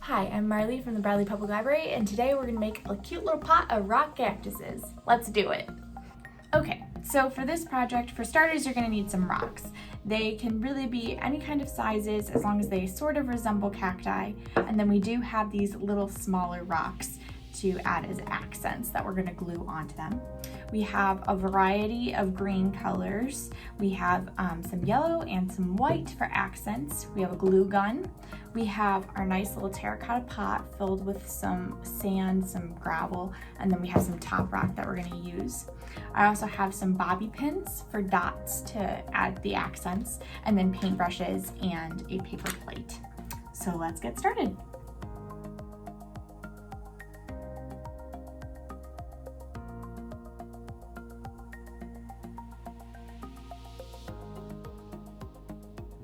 Hi, I'm Marley from the Bradley Public Library, and today we're gonna make a cute little pot of rock cactuses. Let's do it. Okay, so for this project, for starters, you're gonna need some rocks. They can really be any kind of sizes as long as they sort of resemble cacti. And then we do have these little smaller rocks to add as accents that we're gonna glue onto them. We have a variety of green colors. We have some yellow and some white for accents. We have a glue gun. We have our nice little terracotta pot filled with some sand, some gravel, and then we have some top rock that we're gonna use. I also have some bobby pins for dots to add the accents, and then paintbrushes and a paper plate. So let's get started.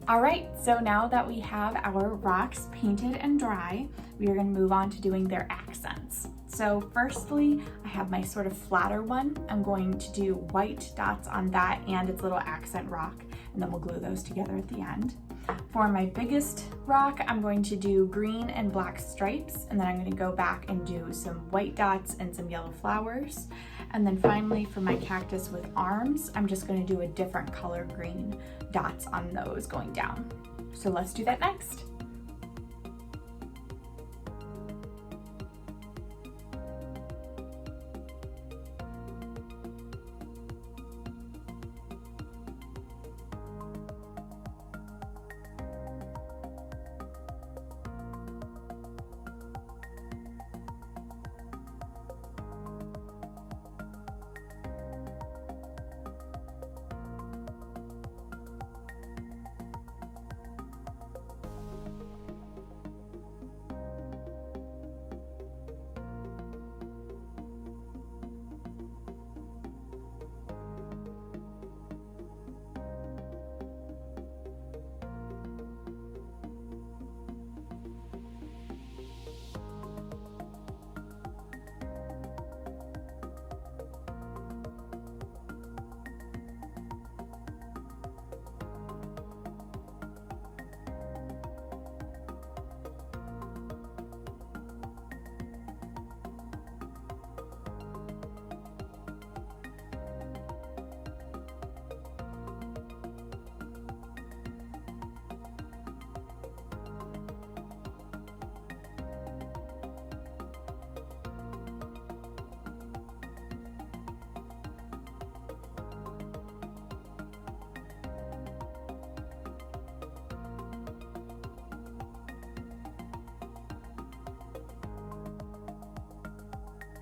All right, so now that we have our rocks painted and dry, we are gonna move on to doing their accents. So firstly, I have my sort of flatter one. I'm going to do white dots on that and its little accent rock, and then we'll glue those together at the end. For my biggest rock, I'm going to do green and black stripes, and then I'm gonna go back and do some white dots and some yellow flowers. And then finally, for my cactus with arms, I'm just gonna do a different color green dots on those going down. So let's do that next.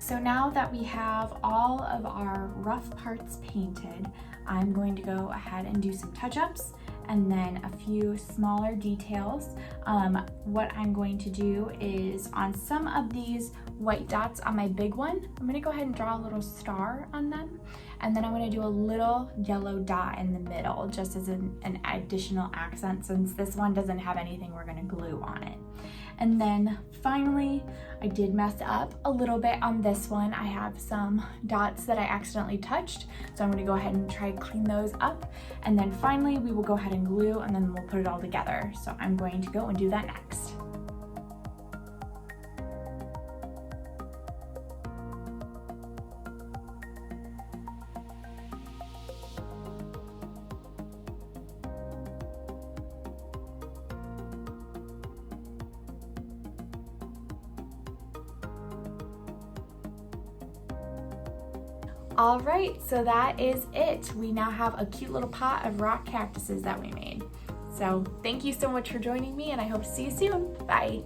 So now that we have all of our rough parts painted, I'm going to go ahead and do some touch-ups and then a few smaller details. What I'm going to do is on some of these white dots on my big one, I'm gonna go ahead and draw a little star on them. And then I'm gonna do a little yellow dot in the middle just as an additional accent. Since this one doesn't have anything, we're gonna glue on it. And then finally, I did mess up a little bit on this one. I have some dots that I accidentally touched, so I'm gonna go ahead and try to clean those up. And then finally, we will go ahead and glue, and then we'll put it all together. So I'm going to go and do that next. All right, so that is it. We now have a cute little pot of rock cactuses that we made. So thank you so much for joining me, and I hope to see you soon. Bye.